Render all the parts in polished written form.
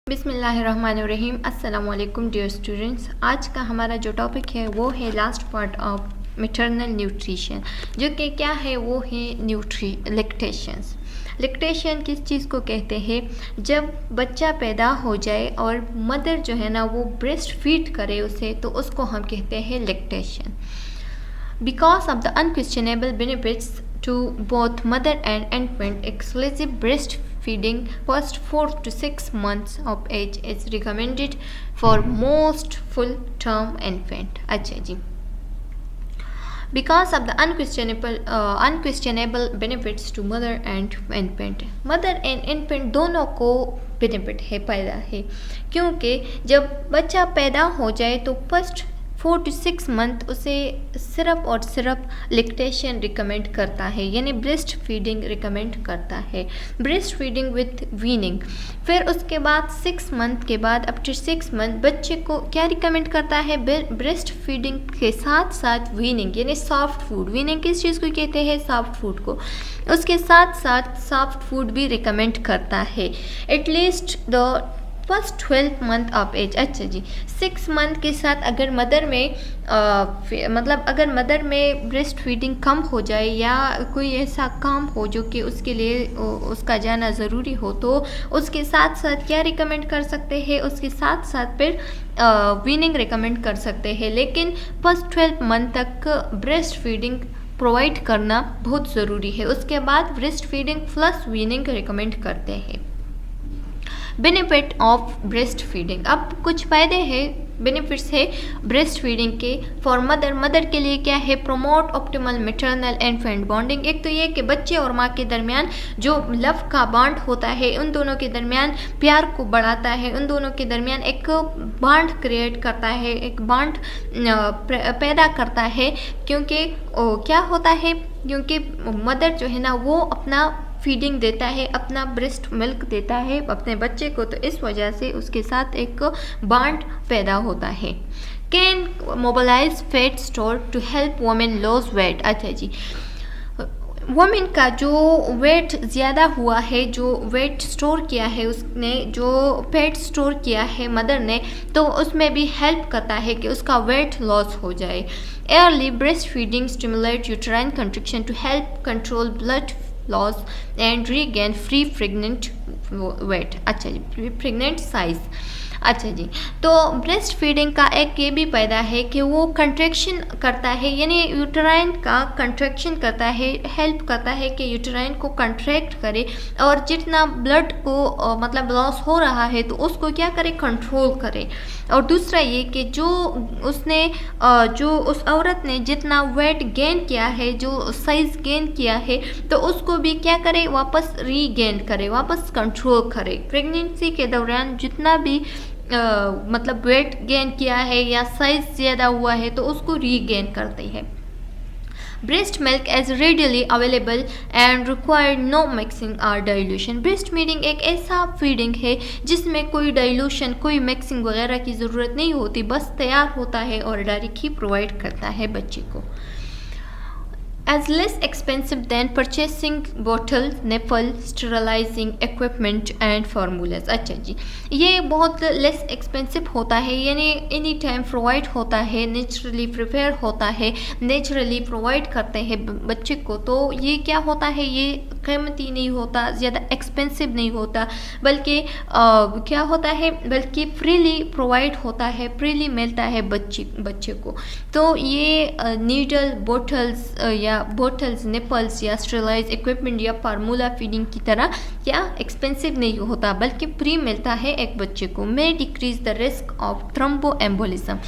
बिस्मिल्लाहिर्रहमानिर्रहीम। अस्सलाम वालेकुम डियर स्टूडेंट्स। आज का हमारा जो टॉपिक है वो है last part of maternal nutrition, जो कि क्या है वो है लैक्टेशंस। लैक्टेशन किस चीज़ को कहते हैं? जब बच्चा पैदा हो जाए और मदर जो है ना वो ब्रेस्ट फीड करे उसे, तो उसको हम कहते हैं lactation. Because of the unquestionable benefits to both mother and infant, exclusive breastfeeding first 4 to 6 months of age is recommended for most full-term infant. अच्छा जी, because of the unquestionable benefits to mother and infant, mother and infant दोनों को benefit है, फ़ायदा है, क्योंकि जब बच्चा पैदा हो जाए तो फर्स्ट 4 to 6 मंथ उसे सिर्फ और सिर्फ लैक्टेशन रिकमेंड करता है, यानी ब्रेस्ट फीडिंग रिकमेंड करता है, ब्रेस्ट फीडिंग विथ वीनिंग। फिर उसके बाद 6 मंथ के बाद आफ्टर 6 मंथ बच्चे को क्या रिकमेंड करता है? ब्रेस्ट फीडिंग के साथ साथ वीनिंग, यानी सॉफ्ट फूड। वीनिंग किस चीज़ को कहते हैं? सॉफ्ट फूड को। उसके साथ साथ सॉफ्ट फूड भी रिकमेंड करता है at least the first 12 month of age. अच्छा जी, 6 मंथ के साथ अगर मदर में अगर मदर में ब्रेस्ट फीडिंग कम हो जाए या कोई ऐसा काम हो जो कि उसके लिए उसका जाना ज़रूरी हो, तो उसके साथ साथ क्या रिकमेंड कर सकते हैं? उसके साथ साथ फिर वीनिंग रिकमेंड कर सकते हैं, लेकिन फर्स्ट 12 मंथ तक ब्रेस्ट फीडिंग प्रोवाइड करना बहुत ज़रूरी है। उसके बाद breast feeding plus weaning recommend करते हैं। बेनिफिट ऑफ ब्रेस्ट फीडिंग, अब कुछ फ़ायदे हैं, बेनिफिट्स है ब्रेस्ट फीडिंग के फॉर मदर के लिए क्या है? Promote optimal maternal infant bonding. एक तो ये कि बच्चे और माँ के दरमियान जो लव का बॉन्ड होता है, उन दोनों के दरमियान प्यार को बढ़ाता है, उन दोनों के दरमियान एक बॉन्ड क्रिएट करता है, एक बॉन्ड पैदा करता है। क्योंकि क्या होता है? क्योंकि मदर जो है ना वो अपना फीडिंग देता है, अपना ब्रेस्ट मिल्क देता है अपने बच्चे को, तो इस वजह से उसके साथ एक बॉन्ड पैदा होता है। Can mobilize fat store to help women loss weight. अच्छा जी, वुमेन का जो वेट ज़्यादा हुआ है, जो वेट स्टोर किया है उसने, जो फैट स्टोर किया है मदर ने, तो उसमें भी हेल्प करता है कि उसका वेट लॉस हो जाए। Early breast feeding stimulate uterine contraction to help control blood loss and regain free pregnant weight. अच्छा जी, प्रेग्नेंट साइज। अच्छा जी, तो ब्रेस्ट फीडिंग का एक ये भी फ़ायदा है कि वो कंट्रैक्शन करता है, यानी यूट्राइन का कंट्रैक्शन करता है, हेल्प करता है कि यूट्राइन को कंट्रैक्ट करे और जितना ब्लड को लॉस हो रहा है तो उसको क्या करे? कंट्रोल करे। और दूसरा ये कि जो उस औरत ने जितना वेट गेन किया है, जो साइज़ गेन किया है, तो उसको भी क्या करे? वापस रीगेन करे, वापस कंट्रोल करे। प्रेगनेंसी के दौरान जितना भी वेट गेन किया है या साइज ज़्यादा हुआ है तो उसको रीगेन करते हैं। Breast milk as readily available and required no mixing और डाइल्यूशन। ब्रेस्ट फीडिंग एक ऐसा फीडिंग है जिसमें कोई डाइल्यूशन, कोई मिक्सिंग वगैरह की ज़रूरत नहीं होती, बस तैयार होता है और डायरेक्ट ही प्रोवाइड करता है बच्चे को। As less expensive than purchasing bottles, nipple, sterilizing equipment and formulas। अच्छा जी, ये बहुत लेस एक्सपेंसिव होता है, यानी एनी टाइम प्रोवाइड होता है, नेचुरली प्रिपेयर होता है, नेचुरली प्रोवाइड करते हैं बच्चे को। तो ये क्या होता है? ये कीमती नहीं होता, ज़्यादा एक्सपेंसिव नहीं होता, बल्कि क्या होता है? बल्कि फ्रीली प्रोवाइड होता है, फ्रीली मिलता है बच्चे को। तो ये नीडल, बोटल्स, निपल्स या स्टेरलाइज इक्विपमेंट या फार्मूला फीडिंग की तरह क्या एक्सपेंसिव नहीं होता, बल्कि फ्री मिलता है एक बच्चे को। May decrease the risk of thromboembolism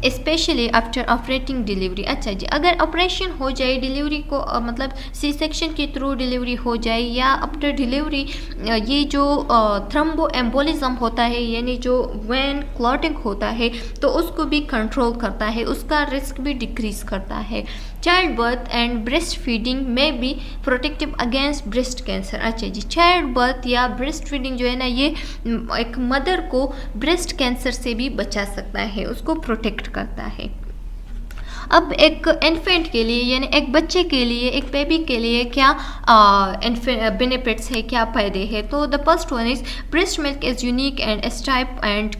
especially after operating delivery. अच्छा जी, अगर ऑपरेशन हो जाए, डिलीवरी को सी सेक्शन के थ्रू डिलीवरी हो जाए या आफ्टर डिलीवरी ये जो थ्रोम्बोएम्बोलिज्म होता है, यानी जो वेन क्लॉटिंग होता है, तो उसको भी कंट्रोल करता है, उसका रिस्क भी डिक्रीज करता है। Child birth and breast feeding में भी प्रोटेक्टिव अगेंस्ट ब्रेस्ट कैंसर। अच्छा जी, चाइल्ड बर्थ या ब्रेस्ट फीडिंग जो है ना, ये एक मदर को ब्रेस्ट कैंसर से भी बचा सकता है, उसको प्रोटेक्ट करता है। अब एक इन्फेंट के लिए यानी एक बच्चे के लिए, एक बेबी के लिए क्या बेनिफिट्स है, क्या फ़ायदे हैं? तो the first one is breast milk is unique and is type and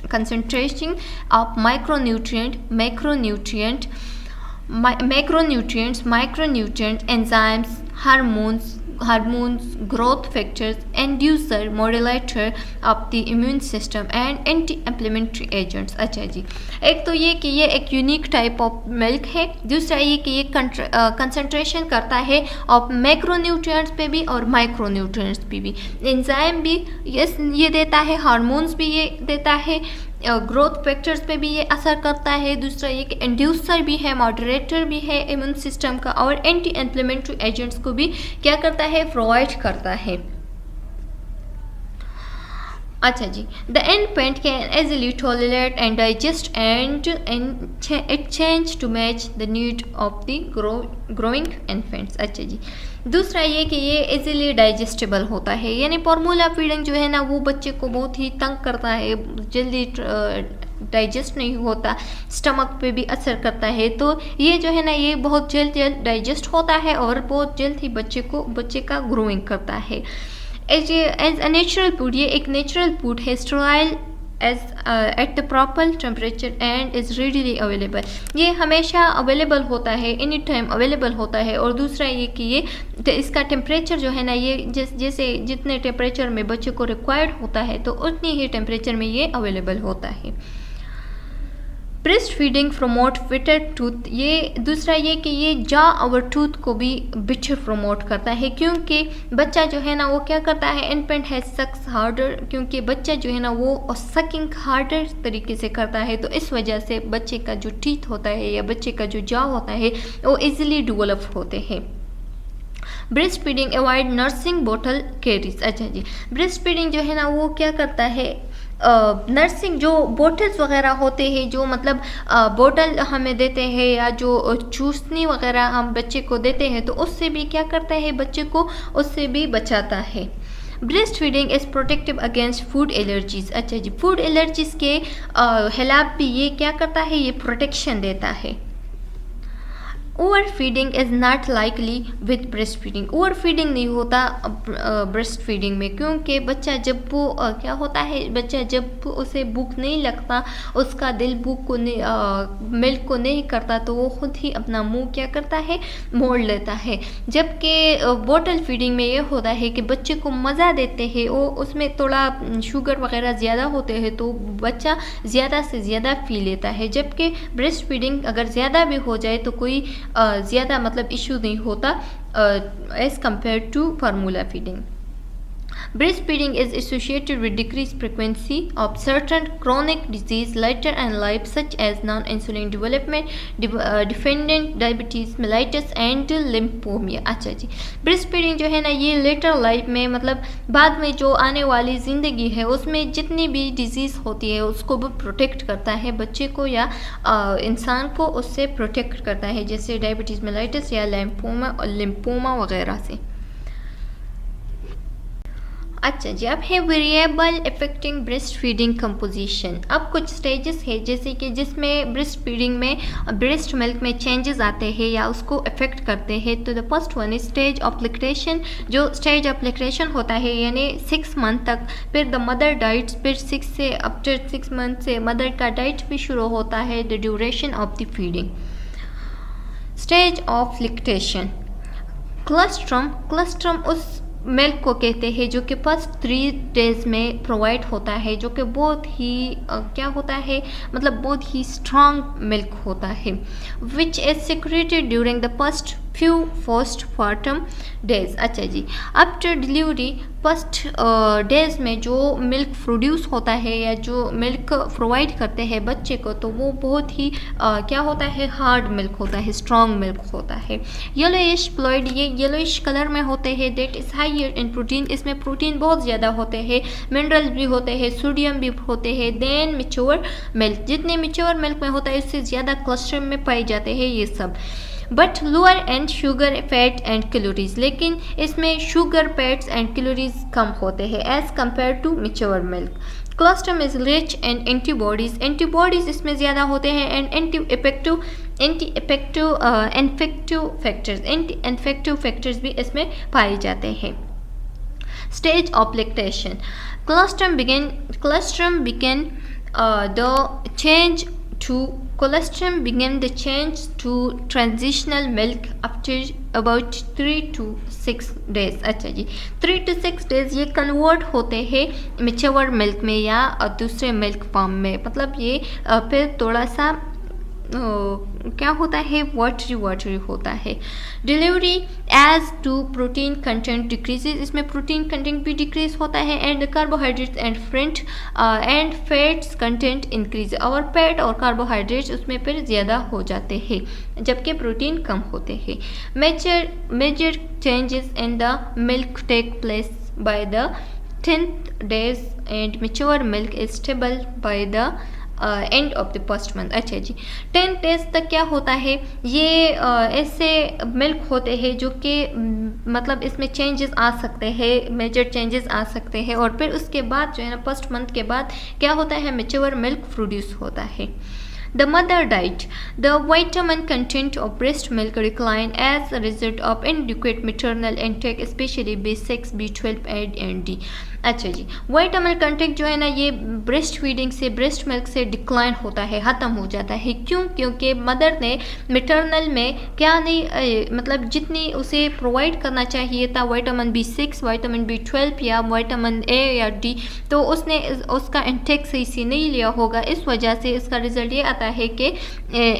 concentration of macronutrients, micronutrients, enzymes, hormones, growth factors, inducer, modulator of the immune system and anti-inflammatory agents। अच्छा जी, एक तो ये कि ये एक यूनिक टाइप ऑफ मिल्क है, दूसरा ये कि ये कंसंट्रेशन करता है ऑफ मैक्रोन्यूट्रिएंट्स पे भी और माइक्रोन्यूट्रिएंट्स पे भी, एंजाइम भी ये देता है, हार्मोन्स भी ये देता है, ग्रोथ फैक्टर्स पे भी ये असर करता है, दूसरा ये कि इंड्यूसर भी है, मॉडरेटर भी है इम्यून सिस्टम का, और एंटी इन्फ्लेमेटरी एजेंट्स को भी क्या करता है, प्रोवाइड करता है। अच्छा जी, the infant can easily tolerate and digest and it change to match the need of the growing infants। अच्छा जी, दूसरा ये कि ये इजीली डाइजेस्टेबल होता है, यानी फॉर्मूला फीडिंग जो है ना वो बच्चे को बहुत ही तंग करता है, जल्दी डाइजेस्ट नहीं होता, स्टमक पे भी असर करता है। तो ये जो है ना ये बहुत जल्द डाइजेस्ट होता है और बहुत जल्द ही बच्चे का ग्रोइंग करता है। एज अ नेचुरल फूड, ये एक नेचुरल फूड है, sterile as at the proper temperature and is readily available, ये हमेशा अवेलेबल होता है, एनी टाइम अवेलेबल होता है। और दूसरा ये कि ये इसका टेम्परेचर जो है ना ये जैसे जितने टेम्परेचर में बच्चे को रिक्वायर्ड होता है तो उतनी ही टेम्परेचर में ये अवेलेबल होता है। Breast feeding promote bitter tooth, ये दूसरा ये कि ये जॉ और टूथ को भी बिटर प्रमोट करता है, क्योंकि बच्चा जो है ना वो क्या करता है, इन्फेंट है सक्स हार्डर, क्योंकि बच्चा जो है ना वो सकिंग हार्डर तरीके से करता है, तो इस वजह से बच्चे का जो टीथ होता है या बच्चे का जो जॉ होता है वो इजीली डेवलप होते हैं। ब्रेस्ट फीडिंग अवॉइड नर्सिंग बोतल कैरीज। अच्छा जी, ब्रेस्ट फीडिंग जो है ना वो क्या करता है, नर्सिंग जो बोटल्स वगैरह होते हैं, जो मतलब बोतल हमें देते हैं या जो चूसनी वगैरह हम बच्चे को देते हैं, तो उससे भी क्या करता है, बच्चे को उससे भी बचाता है। Breast feeding is protective against food allergies. अच्छा जी, फूड एलर्जीज के खिलाफ भी ये क्या करता है, ये प्रोटेक्शन देता है। Over feeding is not likely with breast feeding, over feeding नहीं होता ब्रेस्ट फीडिंग में, क्योंकि बच्चा जब वो क्या होता है, बच्चा जब उसे भूख नहीं लगता, उसका दिल भूख को मिल्क को नहीं करता, तो वो खुद ही अपना मुंह क्या करता है, मोड़ लेता है। जबकि बोतल फीडिंग में ये होता है कि बच्चे को मज़ा देते हैं, वो उसमें थोड़ा शुगर वगैरह ज़्यादा होते हैं तो बच्चा ज़्यादा से ज़्यादा पी लेता है, जबकि ब्रेस्ट फीडिंग अगर ज़्यादा भी हो जाए तो कोई ज़्यादा मतलब इशू नहीं होता as compare to formula feeding. Breastfeeding is associated with decreased frequency of certain chronic disease later in life such as non-insulin development, dependent diabetes mellitus and lymphomia। अच्छा जी, breastfeeding जो है ना ये later life में मतलब बाद में जो आने वाली ज़िंदगी है उसमें जितनी भी डिजीज़ होती है उसको वो प्रोटेक्ट करता है, बच्चे को या इंसान को उससे प्रोटेक्ट करता है, जैसे डायबिटीज़ मेलाइटिस या लिम्फोमा वगैरह से। अच्छा जी, अब है variable affecting breast feeding composition. अब कुछ स्टेजेस है जैसे कि जिसमें ब्रेस्ट फीडिंग में ब्रेस्ट मिल्क में चेंजेस आते हैं या उसको इफेक्ट करते हैं। तो the first one is stage of lactation. जो स्टेज ऑफ लैक्टेशन होता है यानी 6 मंथ तक, फिर द मदर डाइट्स, फिर 6 से आफ्टर 6 मंथ से मदर का डाइट भी शुरू होता है, the duration of the feeding. Stage of lactation, colostrum उस मिल्क को कहते हैं जो कि फर्स्ट 3 डेज में प्रोवाइड होता है, जो कि बहुत ही क्या होता है, मतलब बहुत ही स्ट्रॉन्ग मिल्क होता है, which is secreted during the first few postpartum days. अच्छा जी, आफ्टर डिलीवरी फर्स्ट डेज में जो मिल्क प्रोड्यूस होता है या जो मिल्क प्रोवाइड करते हैं बच्चे को, तो वो बहुत ही क्या होता है, हार्ड मिल्क होता है, स्ट्रॉन्ग मिल्क होता है। येलोइश फ्लूइड, ये येलोइश कलर में होते हैं, that is higher in protein, इसमें प्रोटीन बहुत ज़्यादा होते हैं, मिनरल्स भी होते हैं, सोडियम भी होते हैं। देन मैच्योर मिल्क, जितने मैच्योर मिल्क में होता है उससे ज़्यादा क्लस्टर में पाए जाते हैं ये सब, but lower and sugar fat and calories, लेकिन इसमें शुगर फैट्स एंड कैलोरीज कम होते हैं as compare to mature milk. Colostrum is rich and antibodies, antibodies इसमें ज़्यादा होते हैं and anti effective anti infective factors भी इसमें पाए जाते हैं। Stage of lactation. Colostrum begin the change to transitional milk after about 3 to 6 days। अच्छा जी, 3 to 6 days ये कन्वर्ट होते हैं मेच्योर मिल्क में या दूसरे मिल्क फॉर्म में। मतलब ये फिर थोड़ा सा क्या होता है, वाटरी होता है। Delivery as to protein content decreases, इसमें प्रोटीन कंटेंट भी डिक्रीज होता है। And carbohydrates and fats content increase, और फैट और कार्बोहाइड्रेट्स उसमें फिर ज़्यादा हो जाते हैं जबकि प्रोटीन कम होते हैं। Major changes in the milk take place by the 10th days and mature milk is stable by the end of the first month. अच्छा जी, 10 days तक क्या होता है, ये ऐसे मिल्क होते हैं जो कि मतलब इसमें चेंजेस आ सकते हैं, मेजर चेंजेस आ सकते हैं, और फिर उसके बाद जो है ना फर्स्ट मंथ के बाद क्या होता है, मेच्योर मिल्क प्रोड्यूस होता है। The mother diet. The vitamin content of breast milk decline as a result of inadequate maternal intake, especially B6, B12 and D। अच्छा जी, वाइटामिन कंटेंट जो है ना ये ब्रेस्ट फीडिंग से, ब्रेस्ट मिल्क से decline होता है, ख़त्म हो जाता है। क्यों? क्योंकि मदर ने मिटरनल में क्या नहीं मतलब जितनी उसे प्रोवाइड करना चाहिए था वाइटामिन B6, वाइटामिन B12 या वाइटामिन A या D, तो उसने उसका इंटेक सही से नहीं लिया होगा। इस वजह से इसका रिजल्ट ये आता है कि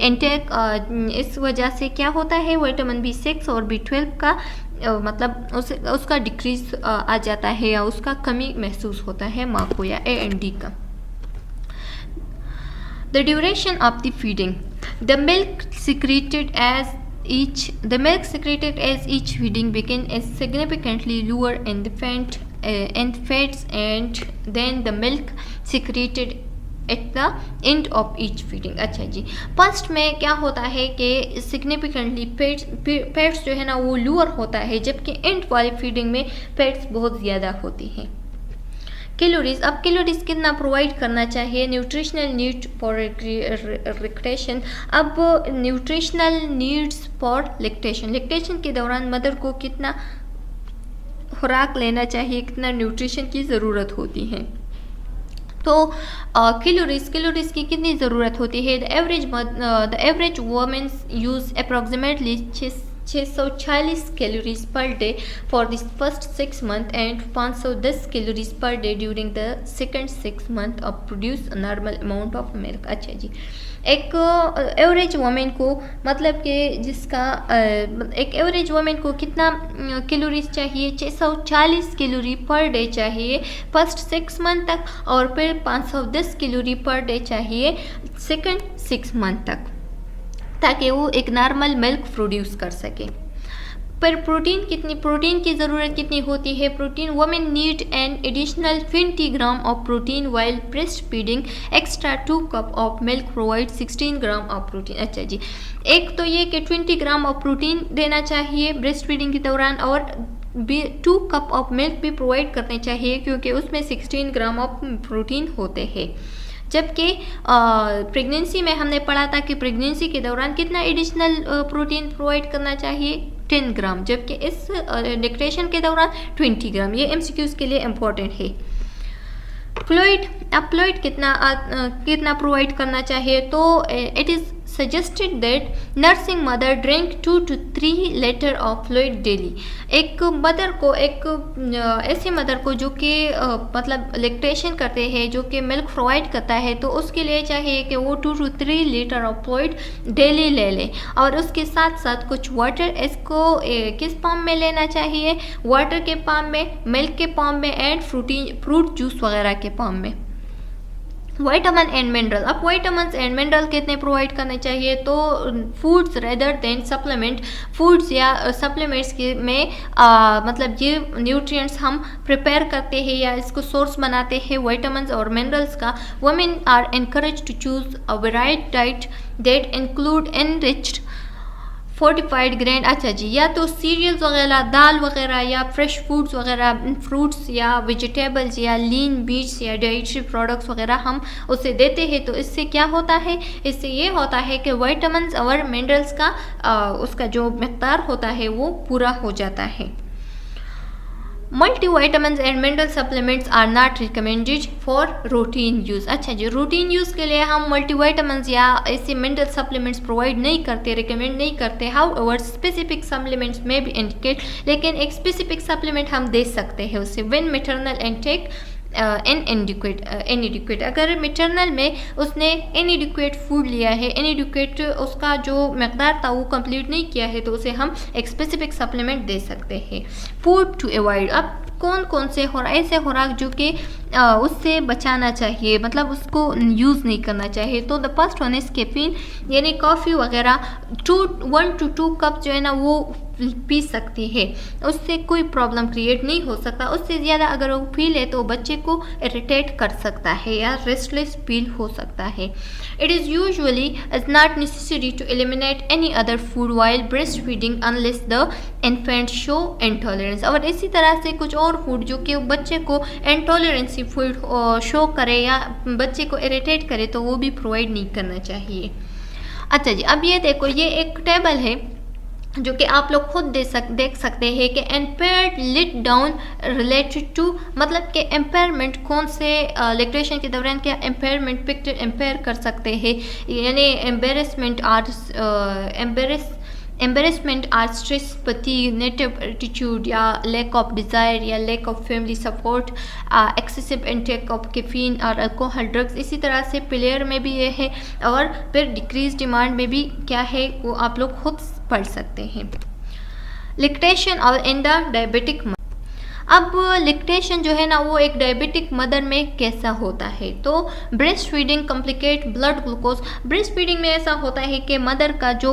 इंटेक इस वजह से क्या होता है, वाइटामिन B6 और B12 का मतलब उसका डिक्रीज आ जाता है या उसका कमी महसूस होता है माँ को या A and D का। The duration of the feeding. The milk secreted as each feeding begin is significantly lower in the fats and then the milk secreted at the end of each feeding. अच्छा जी, first में क्या होता है कि significantly fats जो है ना वो लोअर होता है, जबकि एंड वाली फीडिंग में फैट्स बहुत ज़्यादा होती हैं। कैलोरीज, अब कैलोरीज कितना प्रोवाइड करना चाहिए, न्यूट्रिशनल नीड फॉर लैक्टेशन। अब न्यूट्रिशनल नीड्स फॉर लैक्टेशन के दौरान मदर को कितना खुराक लेना चाहिए, कितना न्यूट्रिशन की ज़रूरत होती है। तो कैलोरीज की कितनी ज़रूरत होती है। The average women's use approximately 640 calories per day for this first 6 months and 510 calories per day during the second 6 months of produce normal amount of milk. अच्छा जी, एक एवरेज वुमेन को मतलब कि जिसका एक एवरेज वुमेन को कितना कैलोरीज चाहिए, 640 कैलोरी पर डे चाहिए फर्स्ट 6 months तक, और फिर 510 कैलोरी पर डे चाहिए सेकंड 6 months तक, ताकि वो एक नॉर्मल मिल्क प्रोड्यूस कर सके। पर प्रोटीन की ज़रूरत कितनी होती है। Protein women need an additional 20 gram of protein while breast feeding, extra 2 cup of milk provide 16 gram of protein. अच्छा जी, एक तो ये कि 20 ग्राम ऑफ प्रोटीन देना चाहिए ब्रेस्ट फीडिंग के दौरान, और 2 cup ऑफ मिल्क भी प्रोवाइड करने चाहिए क्योंकि उसमें 16 ग्राम ऑफ प्रोटीन होते हैं। जबकि प्रेगनेंसी में हमने पढ़ा था कि प्रेगनेंसी के दौरान कितना एडिशनल प्रोटीन प्रोवाइड करना चाहिए, 10 ग्राम, जबकि इस लैक्टेशन के दौरान 20 ग्राम। ये MCQs के लिए इम्पोर्टेंट है। फ्लूइड, अब फ्लूइड कितना प्रोवाइड करना चाहिए, तो it is suggested that nursing mother drink 2 to 3 litre of fluid daily. एक मदर को, ऐसी मदर को जो कि मतलब लैक्टेशन करते हैं, जो कि मिल्क प्रोवाइड करता है, तो उसके लिए चाहिए कि वो 2 to 3 litre of fluid daily ले ले, और उसके साथ साथ कुछ वाटर। इसको किस फॉर्म में लेना चाहिए, वाटर के फॉर्म में, मिल्क के फॉर्म में, एंड फ्रूट जूस वगैरह के फॉर्म में। वाइटामिन एंड मिनरल, अब वाइटामिन एंड मिनरल कितने प्रोवाइड करने चाहिए, तो foods rather than supplement, foods या सप्लीमेंट्स के में मतलब ये न्यूट्रिएंट्स हम प्रिपेयर करते हैं या इसको सोर्स बनाते हैं वाइटामिन और मिनरल्स का। Women are encourage to choose a varied diet that include enriched fortified grain, अच्छा जी, या तो सीरियल्स वगैरह, दाल वगैरह, या फ्रेश फूड्स वगैरह, फ्रूट्स या वेजिटेबल्स या लीन बीट्स या डाइटरी प्रोडक्ट्स वगैरह हम उसे देते हैं। तो इससे क्या होता है, इससे ये होता है कि विटामिन्स और मिनरल्स का उसका जो मकदार होता है वो पूरा हो जाता है। Multivitamins and mineral supplements are not recommended for routine use, अच्छा जी, रूटीन यूज़ के लिए हम मल्टीविटामिन्स या ऐसे मिनरल सप्लीमेंट्स प्रोवाइड नहीं करते, रिकमेंड नहीं करते। हाउएवर स्पेसिफिक सप्लीमेंट्स में भी इंडिकेट, लेकिन एक स्पेसिफिक सप्लीमेंट हम दे सकते हैं उससे, व्हेन मैटरनल इनटेक इनएडिक्वेट, अगर मैटरनल में उसने इनएडिक्वेट फूड लिया है, इनएडिक्वेट उसका जो मकदार था वो कंप्लीट नहीं किया है, तो उसे हम एक स्पेसिफिक सप्लीमेंट दे सकते हैं। फूड टू अवॉइड, अब कौन कौन से ऐसे खुराक जो कि उससे बचाना चाहिए, मतलब उसको यूज़ नहीं करना चाहिए। तो the first one is caffeine, यानी कॉफ़ी वगैरह 1 to 2 कप जो है ना वो पी सकती है, उससे कोई प्रॉब्लम क्रिएट नहीं हो सकता। उससे ज़्यादा अगर वो पी ले तो बच्चे को इरिटेट कर सकता है या रेस्टलेस फील हो सकता है। It is usually is not necessary to eliminate any other food while breast feeding unless the infant show intolerance, और इसी तरह से कुछ और फूड जो कि बच्चे को इंटॉलरेंसी फूड शो करे या बच्चे को इरिटेट करे तो वो भी प्रोवाइड नहीं करना चाहिए। अच्छा जी, अब ये देखो, ये एक टेबल है जो कि आप लोग खुद देख सकते हैं कि impaired let down related to, मतलब कि एम्पेयरमेंट कौन से लैक्टेशन के दौरान क्या एम्पेयरमेंट पिक्चर एम्पेयर कर सकते हैं, यानी embarrassment or stress, fatigue, negative attitude या लैक ऑफ डिज़ायर या lack of family support, excessive intake of caffeine और अल्कोहल ड्रग्स। इसी तरह से प्लेयर में भी ये है, और फिर डिक्रीज डिमांड में भी क्या है वो आप लोग खुद पढ़ सकते हैं। लैक्टेशन और इन द डायबिटिक, अब लैक्टेशन जो है ना वो एक डायबिटिक मदर में कैसा होता है, तो breast feeding complicate blood glucose, breast feeding में ऐसा होता है कि मदर का जो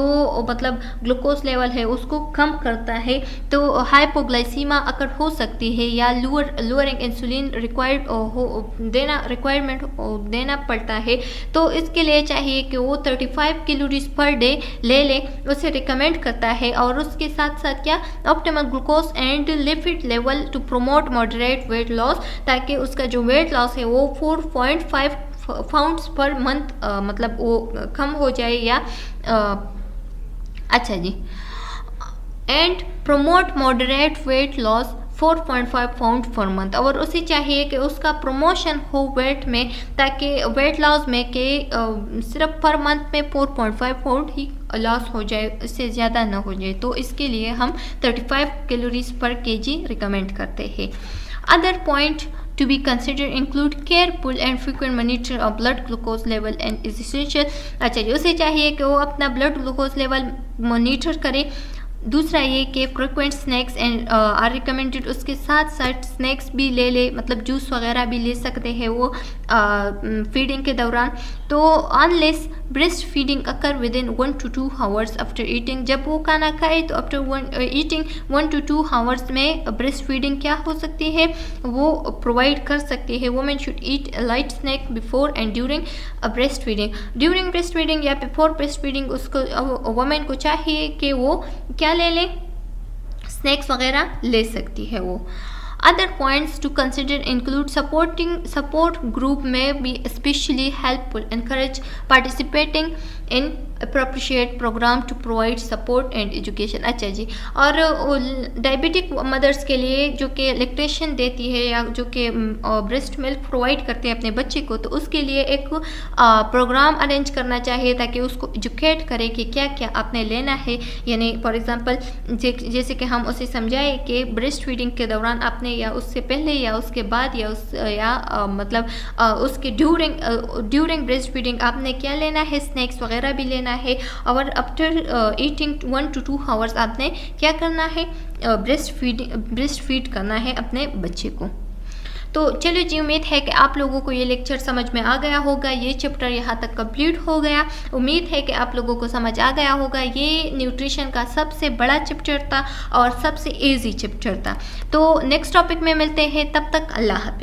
मतलब ग्लूकोज लेवल है उसको कम करता है, तो हाइपोग्लाइसीमा अगर हो सकती है या लोअरिंग इंसुलिन रिक्वायरमेंट देना पड़ता है। तो इसके लिए चाहिए कि वो 35 कैलोरीज पर डे ले ले, उसे रिकमेंड करता है, और उसके साथ साथ क्या optimal glucose and lipid level to promote moderate weight loss, ताकि उसका जो वेट लॉस है वो 4.5 पाउंड्स पर मंथ मतलब वो कम हो जाए, या अच्छा जी, and promote moderate weight loss 4.5 pound per month, और उसे चाहिए कि उसका प्रमोशन हो वेट में, ताकि वेट लॉस में के सिर्फ पर मंथ में 4.5 पाउंड ही लॉस हो जाए, इससे ज़्यादा ना हो जाए। तो इसके लिए हम 35 कैलोरीज पर केजी रिकमेंड करते हैं। Other point to be considered include careful and frequent monitor of blood glucose level and is essential, अच्छा जी, उसे चाहिए कि वो अपना ब्लड ग्लूकोज लेवल मॉनिटर करे। दूसरा ये कि frequent snacks and are recommended, उसके साथ साथ स्नैक्स भी ले, मतलब जूस वगैरह भी ले सकते हैं वो फीडिंग के दौरान। तो unless breast feeding occur within 1 to 2 hours after eating, जब वो खाना खाए तो आफ्टर ईटिंग 1 to 2 आवर्स में ब्रेस्ट फीडिंग क्या हो सकती है वो प्रोवाइड कर सकती है। Women should eat light snack before and during breast feeding, during breast feeding या बिफोर ब्रेस्ट फीडिंग उसको वुमेन को चाहिए कि वो क्या ले लें, स्नैक्स वगैरह ले सकती है वो। Other points to consider include support group may be especially helpful, encourage participating in appropriate program to provide support and education। अच्छा जी, और डायबिटिक मदर्स के लिए जो कि लैक्टेशन देती है या जो कि ब्रेस्ट मिल्क प्रोवाइड करते हैं अपने बच्चे को, तो उसके लिए एक प्रोग्राम अरेंज करना चाहिए ताकि उसको एजुकेट करे कि क्या क्या आपने लेना है। यानी फॉर एग्जांपल जैसे कि हम उसे समझाएं कि ब्रेस्ट फीडिंग के दौरान आपने या उससे पहले या उसके बाद मतलब उसके ड्यूरिंग ब्रेस्ट फीडिंग आपने क्या लेना है, स्नैक्स वगैरह भी लेना है, और आफ्टर ईटिंग 1 to 2 आवर्स आपने क्या करना है, ब्रेस्ट फीड करना है अपने बच्चे को। तो चलो जी, उम्मीद है कि आप लोगों को ये लेक्चर समझ में आ गया होगा, ये चैप्टर यहाँ तक कंप्लीट हो गया। उम्मीद है कि आप लोगों को समझ आ गया होगा। ये न्यूट्रिशन का सबसे बड़ा चैप्टर था और सबसे इजी चैप्टर था। तो नेक्स्ट टॉपिक में मिलते हैं, तब तक अल्लाह हाफ़िज़।